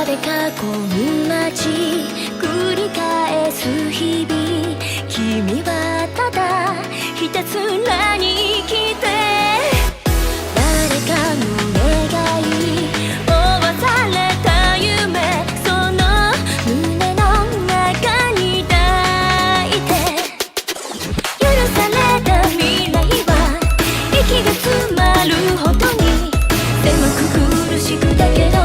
で囲む街繰り返す日々君はただひたすらに生きて誰かの願い負わされた夢その胸の中に抱いて許された未来は息が詰まるほどに狭く苦しくだけど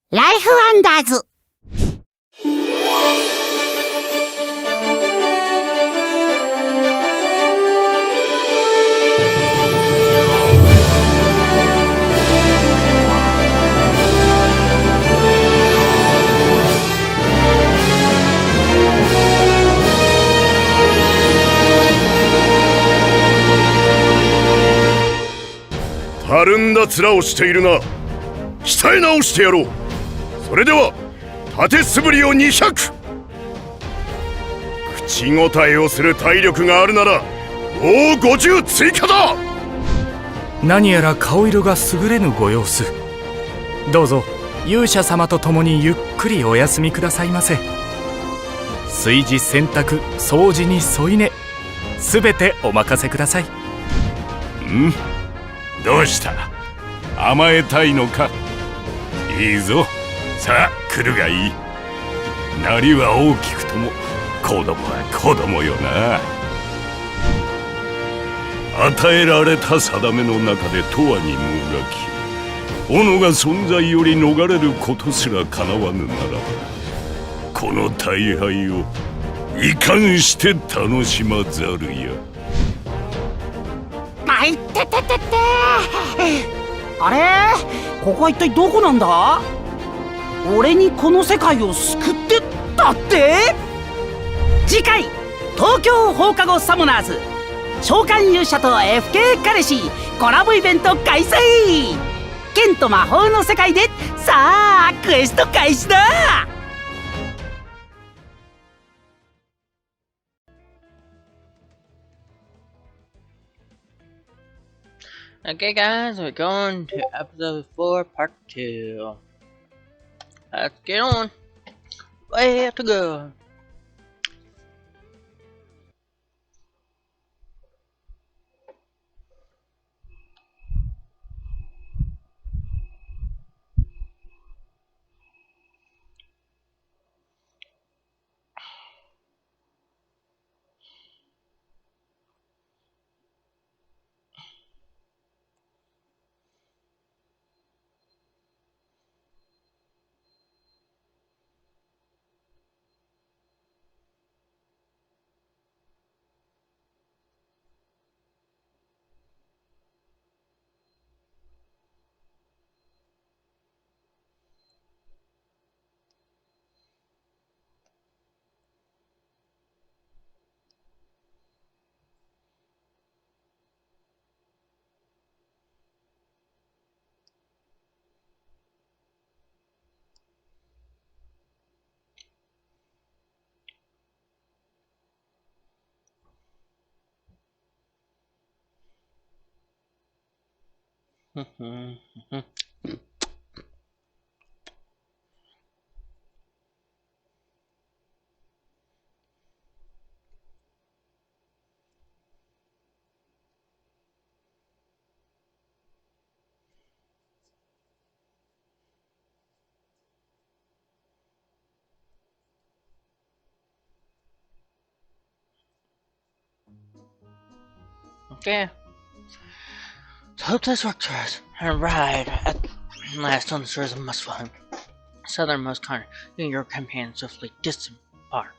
ライフワンダーズ。たるんだ面をしているな。鍛え直してやろう。それでは縦素振りを200。口答えをする体力があるならもう50追加だ。何やら顔色が優れぬご様子。どうぞ勇者様と共にゆっくりお休みくださいませ。炊事洗濯掃除に添い寝すべてお任せください。どうした？甘えたいのか？いいぞ。さあ来るがいい。なりは大きくとも子供は子供よな。与えられた定めの中で永遠にもがき己が存在より逃れることすらかなわぬならばこの大敗を遺憾して楽しまざるや。あいってててて。あれここは一体どこなんだ？俺にこの世界を救ってたって？次回東京放課後サモナーズ召喚勇者と FK 彼氏コラボイベント開催。剣と魔法の世界でさあクエスト開始だ。Okay, guys, we're going to episode 4, part 2. Let's get on. We have to go. Okay. So hope this works for us. And ride at last on the shores of Muswell, southernmost corner. You and your companion swiftly disembark.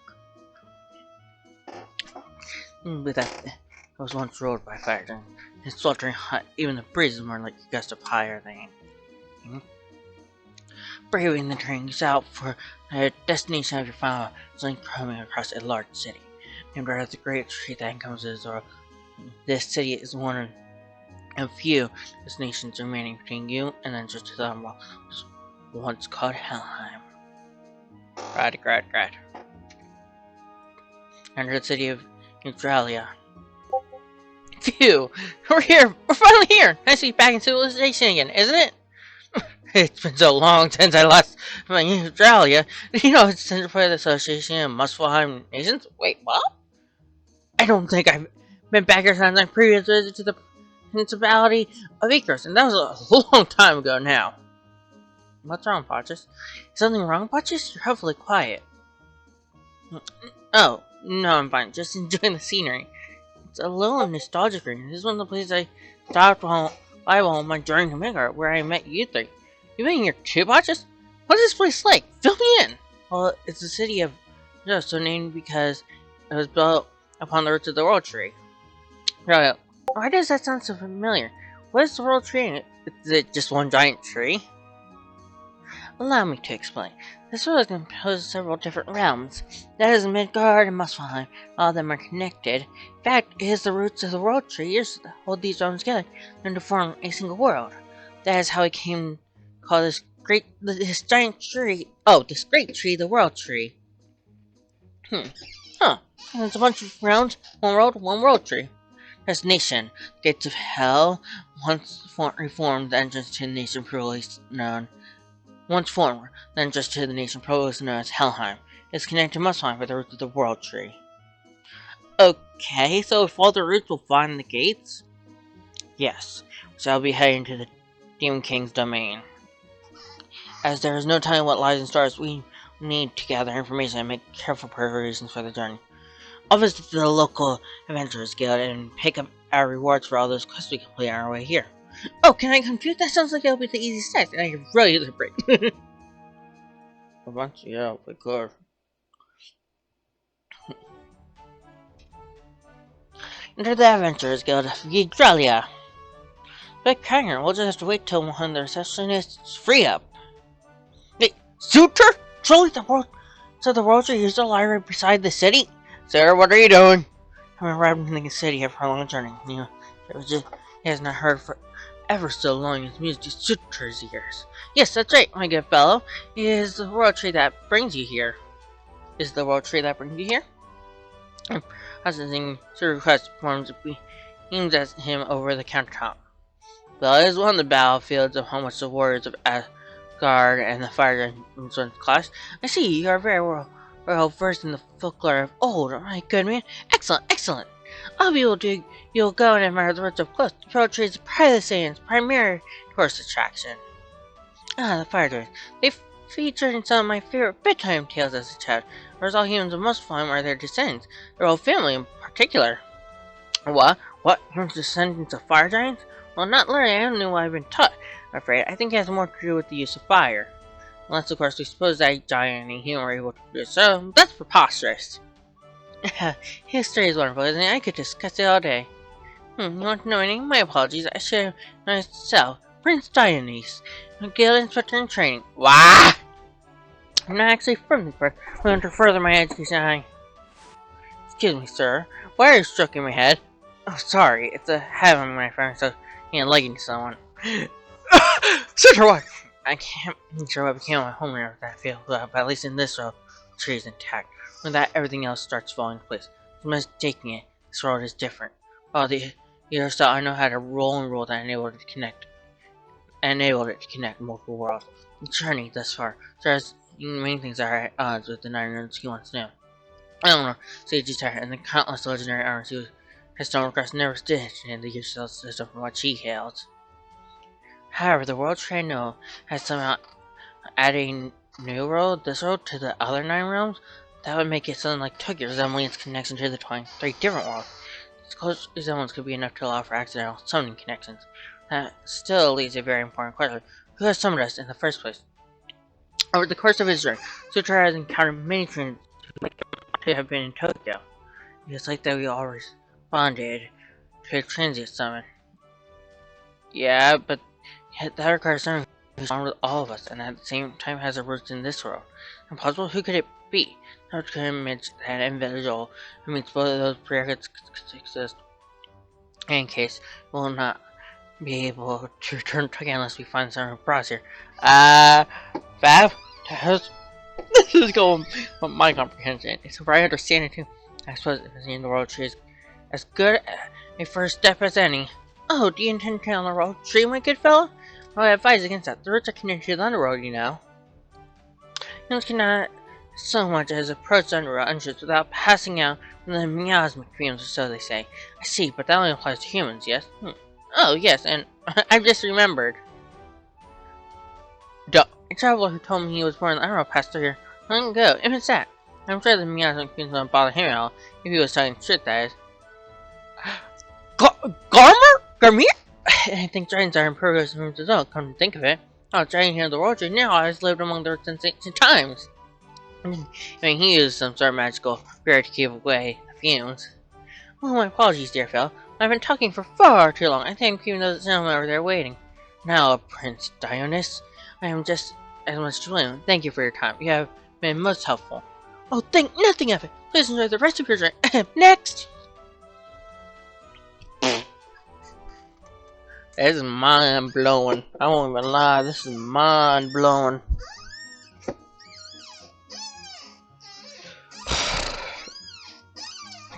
With that, it was once ruled by fire, and it's sweltering hot. Even the breeze is more like a gust of higher than. Braving the terrain out for the destination of your final link coming across a large city. Named after the great tree that encompasses or this city is one of few destinations remaining between you and then just to the world once called Helheim. Right. Enter the city of Neutralia. Phew! We're here! We're finally here! Nice to be back in civilization again, isn't it? It's been so long since I last my Neutralia. You know, it's centered for the Association of Muspelheim Nations. Wait, what? I don't think I've been back here since my previous visit to the Principality of Icarus, and that was a long time ago now. What's wrong, Potches? Is something wrong, Potches? You're awfully quiet. Oh, no, I'm fine. Just enjoying the scenery. It's a little nostalgic for me. This is one of the places I stopped while on my journey to Midgard, where I met you three. You been here too, Potches? What's this place like? Fill me in! Well, it's the city of so named because it was built upon the roots of the World Tree. Right. Why does that sound so familiar? What is the World Tree? Is it just one giant tree? Allow me to explain. This world is composed of several different realms. That is Midgard and Muspelheim. All of them are connected. In fact, it is the roots of the World Tree used to hold these realms together and to form a single world. That is how it came to call this giant tree. Oh, this great tree, the World Tree. Huh. And it's a bunch of realms, one world tree. Destination: Gates of Hell. Once reformed, the entrance to the nation previously known. Once former, the entrance to the nation previously known as Helheim. It's connected to Muspelheim by the roots of the World Tree. Okay, so if all the roots will find the gates? Yes, so I'll be heading to the Demon King's domain. As there is no telling what lies in stars, we need to gather information and make careful preparations for the journey. I'll visit the local Adventurers Guild and pick up our rewards for all those quests we complete on our way here. Oh, can I compute? That sounds like it'll be the easiest task, and I can really use a break. A bunch? Yeah, we could. Enter the Adventurers Guild of Yggdrasil. But Kranger, we'll just have to wait till one of the receptionists free up. Hey, Suitor? Truly the world... So the world tree is still right beside the city? Sir, what are you doing? I arrived in the city after a long journey. You know, he has not heard for ever so long his music to Suitor's ears. Yes, that's right, my good fellow. It is the world tree that brings you here. Is the world tree that brings you here? Processing Sir request forms beams at him over the countertop. Well, it is one of the battlefields upon which the warriors of Asgard and the Fire Giants clash. I see you are very well versed in the folklore of old. My good man, excellent. I'll be able to. You'll go and admire the roots up close. The world tree is part of the Saiyans' primary tourist attraction. The Fire Giants. They featured in some of my favorite bedtime tales as a child. Whereas all humans of Muspelheim are their descendants, their whole family in particular. What? Humans descendants of fire giants? Well, not literally. I don't know what I've been taught. I'm afraid. I think it has more to do with the use of fire. Unless, of course, we suppose that a giant and a human were able to do so. That's preposterous. History is wonderful, isn't it? I could discuss it all day. You want to know anything? My apologies. I should have known myself. Prince Dionysus, a guild instructor in training. Wah! I'm not actually from this part. I want to further my education. Excuse me, sir. Why are you stroking my head? Oh, sorry. It's a habit, my friend. So, liking to someone. Sister, what? I can't sure what became of my home with that field, but at least in this road, the tree is intact. With that, everything else starts falling into place. I'm just taking it. This road is different. Oh, the other style, I know how to roll that enabled it to connect multiple worlds. The journey thus far, so as many things are at odds with the 9 runes he wants to know. I don't know, Sage is tired, and the countless legendary armors his stone request never did in the use of system from what she hails. However, the world tree I know has somehow added a new road, this road, to the other 9 realms. That would make it sound like Tokyo resembling its connection to the 23 different worlds. These ones could be enough to allow for accidental summoning connections. That still leaves a very important question. Who has summoned us in the first place? Over the course of his journey, Sutra has encountered many trains who have been in Tokyo. It's like that we all responded to a transient summon. Yeah, but that requires someone who's on with all of us, and at the same time has a roots in this world. Impossible? Who could it be? How could image that individual who means both of those prerequisites exist? In case, we'll not be able to return to Tokyo unless we find someone who brought us here. Fab? This is going on my comprehension. It's where I understand it too. I suppose if it's in the world tree is as good a first step as any. Oh, do you intend to turn on the world tree, my good fellow? Well, I advise against that. The roots are connected to the underworld, you know. Humans cannot so much as approach the underworld entrance without passing out from the miasmic fumes, or so they say. I see, but that only applies to humans, yes? Oh, yes, and I've just remembered. A traveler who told me he was born in the underworld passed through here long ago. If it's that, I'm sure the miasmic fumes won't bother him at all, if he was talking shit, that is. Garmir? I think dragons are impervious to as well, come to think of it. Oh, dragon here in the world tree now has lived among the roots since ancient times. I mean, he used some sort of magical barrier to keep away the fumes. Oh, my apologies, dear fellow. I've been talking for far too long. I think even those gentlemen over there waiting. Now, Prince Dionys, I am just as much to blame. Thank you for your time. You have been most helpful. Oh, think nothing of it. Please enjoy the rest of your drink. Next! This is mind-blowing. I won't even lie, this is mind-blowing.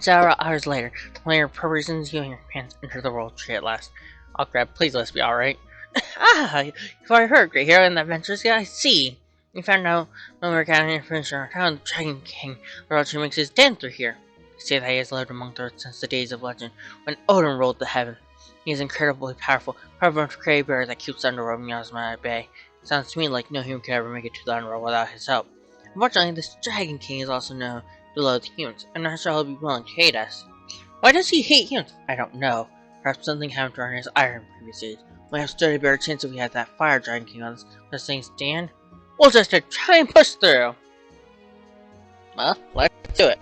Several hours later, when your reasons you and your pants enter the world tree at last. I'll grab, please let's be alright. You've already heard, great hero and the adventures I see. We found out when we were gathering information on our town, the Dragon King, the world tree makes his den through here. They say that he has lived among the earth since the days of legend, when Odin ruled the heaven. He is incredibly powerful, powerful enough to create a barrier that keeps the underworld miasma at bay. It sounds to me like no human could ever make it to the underworld without his help. Unfortunately, this Dragon King is also known to loathe humans. I'm not sure he'll be willing to hate us. Why does he hate humans? I don't know. Perhaps something happened to his iron previous days. We have stood a better chance if we had that fire Dragon King on us. This thing stand? We'll just try and push through. Well, let's do it.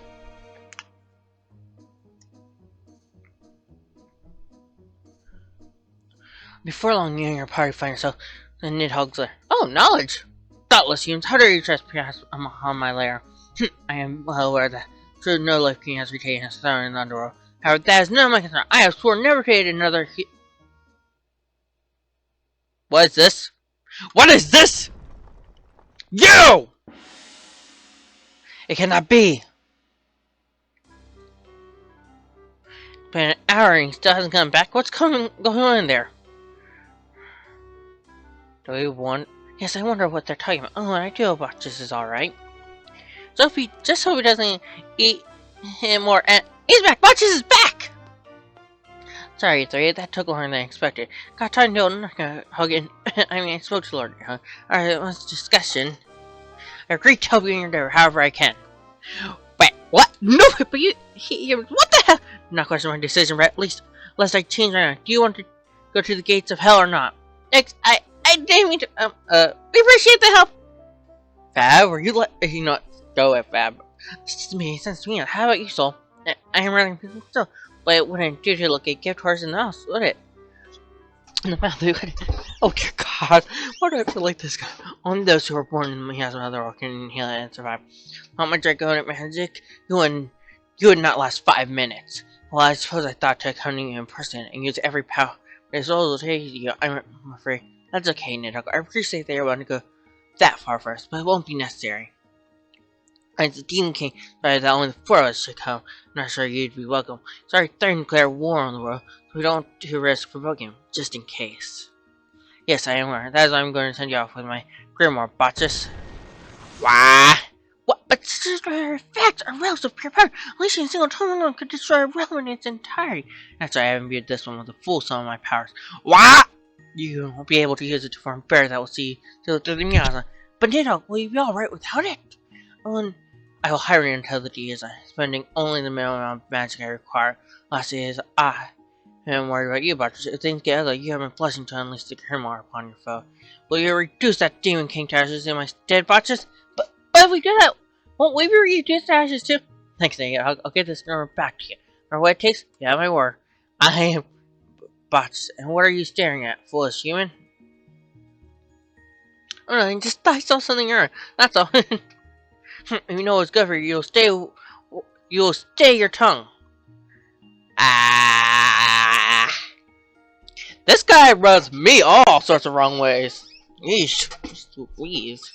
Before long, you and your party find yourself in Nidhogg's lair. Oh, knowledge! Thoughtless humans, how dare you trespass on my lair? I am well aware that true no life king has retained his throne in the underworld. However, that is none of my concern. I have sworn never to aid another What is this? What is this? You! It cannot be! Been an hour and he still hasn't come back. What's going on there? Do we want? Yes, I wonder what they're talking about. Oh, I do hope this is alright. Sophie, just hope he doesn't eat him more. And he's back! Botches is back! Sorry, 3, that took longer than I expected. Got time to hug it. I spoke to Lord. Alright, it was discussion. I agree to help you in your endeavor however I can. Wait, what? No, but what the hell? I'm not questioning my decision, but at least, unless I change my mind. Do you want to go to the gates of hell or not? I didn't mean to, we appreciate the help! Fab, or you know what? Go with Fab. This doesn't make any sense to me. How about you, Soul? I am running people still, but it wouldn't do to look a gift horse in the house, would it? In the mouth, oh dear God, why do I feel like this guy? Only those who are born in the miasma of the world can inhale it and survive. Not my draconic magic, you would not last 5 minutes. Well, I suppose I thought to come to you in person and use every power. But as well as take you, I'm afraid. That's okay, Nidhogg. I appreciate that you're about to go that far first, but it won't be necessary. As the Demon King decided that only the 4 of us should come. I'm not sure you'd be welcome. Sorry, threatening to declare war on the world, so we don't want to risk provoking him, just in case. Yes, I am aware. That is why I'm going to send you off with my grimoire, Botches. Why? What? But such facts are realms of pure power. Unleashing a single totem alone could destroy a realm in its entirety. That's why I have imbued this one with the full sum of my powers. Why? You won't be able to use it to form barriers that will see through the miasma. But Nidhogg, will you be alright without it? I will hire an intelligence, spending only the minimum amount of magic I require. Lastly, is I am worried about you, Botches. If things get ugly, you have been blessing to unleash the Grimoire upon your foe. Will you reduce that Demon King to ashes in my stead, Botches? But if we do that, won't we be reduced to ashes too? Thanks, Nate. I'll get this Grimoire back to you. No matter what it takes, you have my word. I am Botches. And what are you staring at, foolish human? Oh no, I saw something wrong. That's all. If you know what's good for you, you'll stay your tongue. Ah! This guy rubs me all sorts of wrong ways. Yeesh. Please.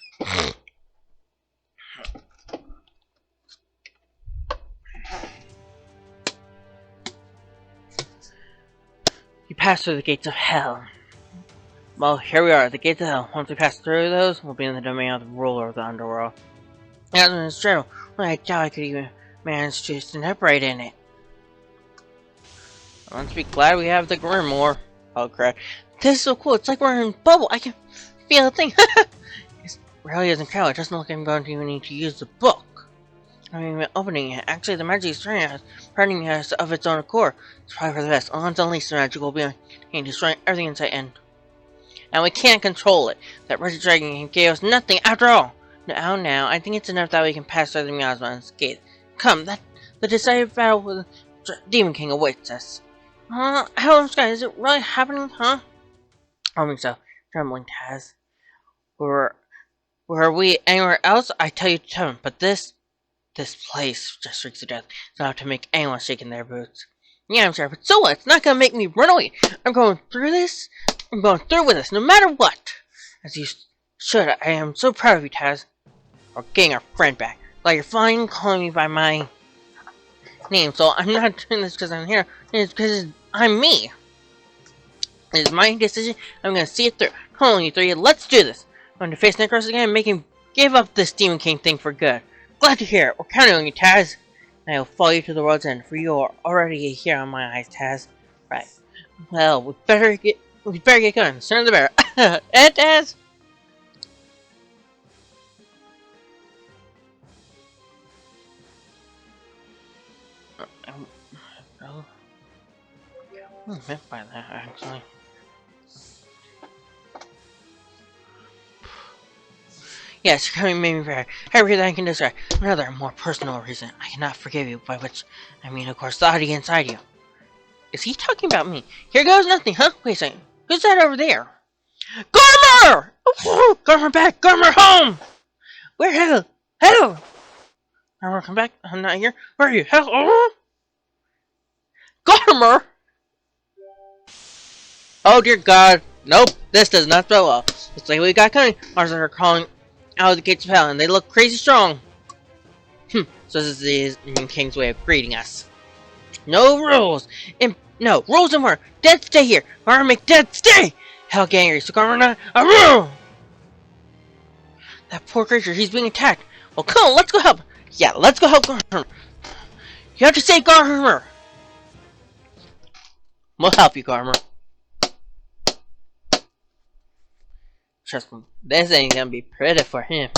You pass through the gates of hell. Well, here we are, the gates of hell. Once we pass through those, we'll be in the domain of the ruler of the underworld. As an general, I doubt I could even manage to stand upright in it. Let's be glad we have the Grimoire. Oh crap. This is so cool, it's like we're in a bubble. I can feel a thing. It really isn't cool. It doesn't look like I'm going to even need to use the book. I mean, opening it. Actually, the magic is turning us of its own accord. It's probably for the best. Unless unleashed the magic will be destroying everything in sight, and we can't control it. That wretched dragon gave us nothing after all. Now, I think it's enough that we can pass through the miasma unscathed. Come, the decisive battle with the Demon King awaits us. Hell in the sky, is it really happening, huh? I think so. Trembling Taz. Were we anywhere else, I tell you to tell but this place just reeks of death. It's enough to make anyone shake in their boots. Yeah, I'm sure, but so what? It's not gonna make me run away. I'm going through this. I'm going through with this, no matter what. As you should. I am so proud of you, Taz. We're getting our friend back. Like you're fine calling me by my name, so I'm not doing this because I'm here. It's because I'm me. It is my decision. I'm gonna see it through. Come on, you three. Let's do this. I'm going to face Necros again and make him give up this Demon King thing for good. Glad to hear it. We're counting on you, Taz. And I will follow you to the world's end, for you are already a hero in my eyes, Taz. Right. Well, we better get going. The sooner the better. And Taz. What I meant by that, actually. Yes, you're coming made me very everything I can describe. Another more personal reason I cannot forgive you, by which I mean, of course, the Oddity inside you. Is he talking about me? Here goes nothing, huh? Wait a second. Who's that over there? Garmer! Oh, Garmer back! Garmer home! Where hell? Hello! Garmer, come back. I'm not here. Where are you? Hell? Oh. Garmer! Oh dear God. Nope, this does not spell well. Looks like we got coming. Ours are calling out of the gates of hell, and they look crazy strong. So this is the King's way of greeting us. No rules! No, rules and more! Dead stay here! Or make dead stay! Hell get angry, so come on, a rule! That poor creature, he's being attacked. Well, come on, let's go help! Yeah, let's go help Garmer! You have to save Garmer! We'll help you, Garmer. Trust me, this ain't gonna be pretty for him.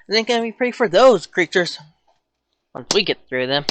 It ain't gonna be pretty for those creatures. Once we get through them.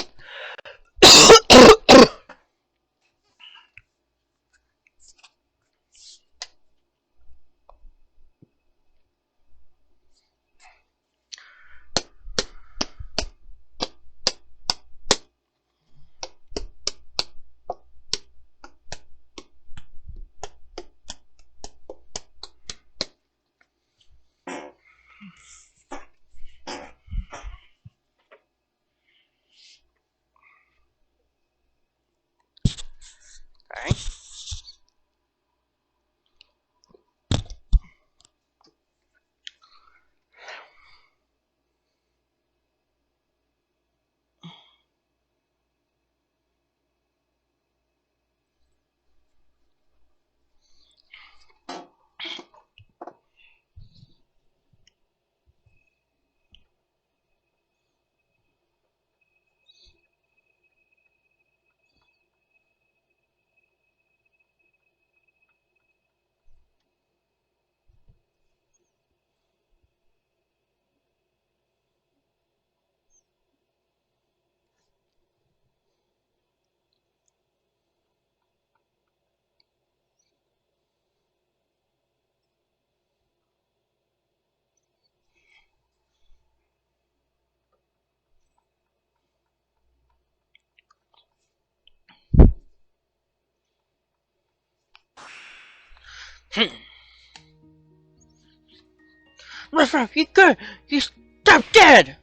Ruff, ruff, you good? You stop dead!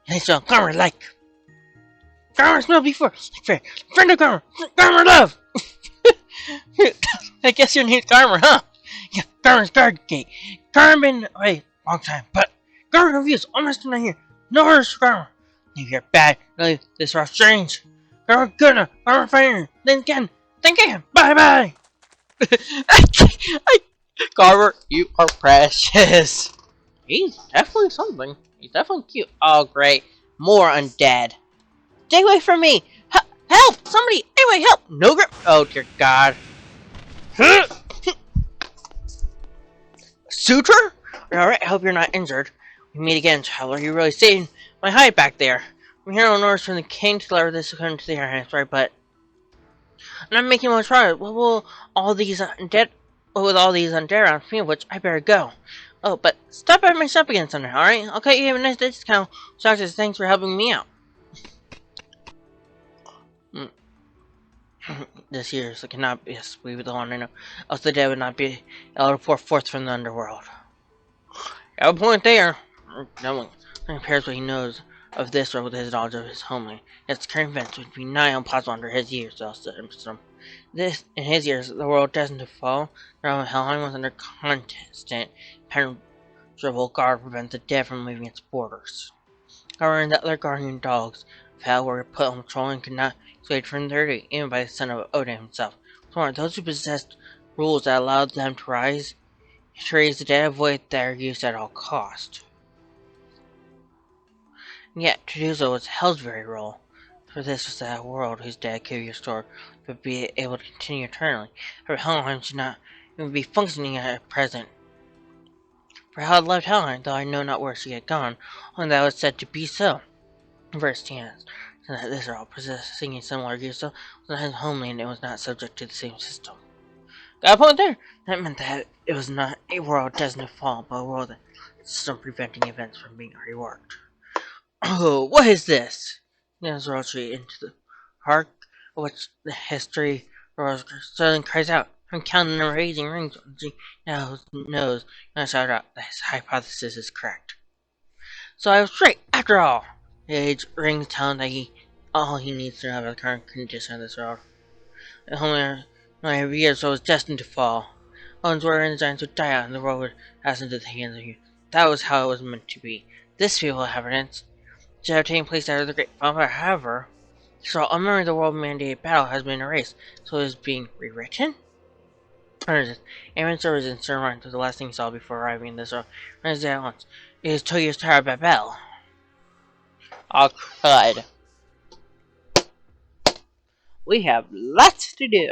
Hey, so Garmer like. Garmer smelled before. Friend of Garmer. Garmer love! I guess your name's Garmer, huh? Yeah, Garmer's guard gate. Garmer been away a long time, but Garmer confused. Almost not here. No orders for Garmer. You hear bad. Really, this rough strange. Garmer good enough. Garmer fire. Then again. Bye bye. Garmer, you are precious. He's definitely something. He's definitely cute. Oh, great. More undead. Stay away from me. Help! Somebody! Anyway, help! No grip. Oh, dear God. Suture? Alright, I hope you're not injured. We meet again, traveler. You really saved my hide back there. I'm here on orders from the king to deliver this according to the hands, right? But I'm not making much progress. What will all these undead? With all these undead around me, which I better go. Oh, but stop by my shop again someday, alright? Okay, you have a nice discount. Doctors, thanks for helping me out. This year, so cannot be. Yes, we were the one I know. Else the dead would not be able to pour forth from the underworld. At a point there, no one compares what he knows of this or with his knowledge of his homeland. Its current events would be nigh impossible under his years, This, in his years, the world destined to fall. The realm of Helheim was under constant, impenetrable guard to prevent the dead from leaving its borders. However, the other guardian dogs of Hell were put on patrol and could not escape from their duty, even by the son of Odin himself. So those who possessed rules that allowed them to raise the dead avoid their use at all cost. And yet, to do so was Hell's very role. For this was that world whose dead could be restored, but be able to continue eternally. However, Helheim should not even be functioning at present. For Hell had left Helheim, though I know not where she had gone, only that was said to be so. First hands, so that this world, possessing a similar use, was not his homeland and was not subject to the same system. Got a point there? That meant that it was not a world destined to fall, but a world that system preventing events from being reworked. Oh, what is this? Yes, Roshi into the heart of which the history suddenly cries out. From counting the raising rings, she now knows, and I shout out that his hypothesis is correct. So I was right, after all. The age rings tell him that all he needs to know about the current condition of this world. And only every year so was destined to fall. One's were and giants would die out, and the world would pass into the hands of you. That was how it was meant to be. This people have evidence should have taken place after the Great Fire. However, so a memory of the world-mandated battle has been erased, so it is being rewritten? What is this? Aaron's was in Surmine was the last thing he saw before arriving in this world. What is it at once? It is Toyo's Tower of Babel. Oh, crud. We have lots to do.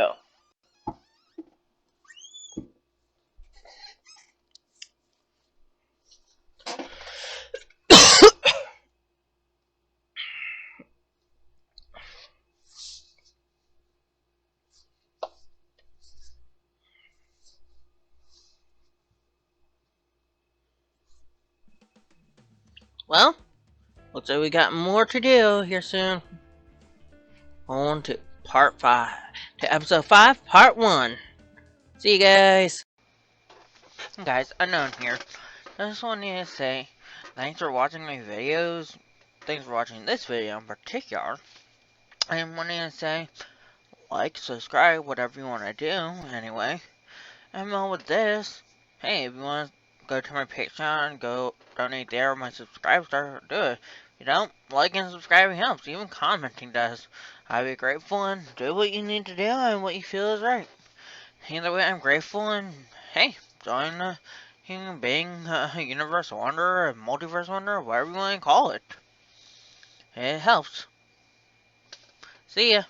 Well, looks like we got more to do here soon. On to part 5. To episode 5, part 1. See you guys. Guys, Unknown here. I just wanted to say thanks for watching my videos. Thanks for watching this video in particular. I wanted to say like, subscribe, whatever you want to do anyway. And well, with this, hey, if you want to go to my Patreon, go donate there, my subscribers, do it. If you don't, like and subscribing helps, even commenting does. I'd be grateful and do what you need to do and what you feel is right. Either way, I'm grateful and, hey, join the human being, universe wanderer, multiverse wanderer, whatever you want to call it. It helps. See ya.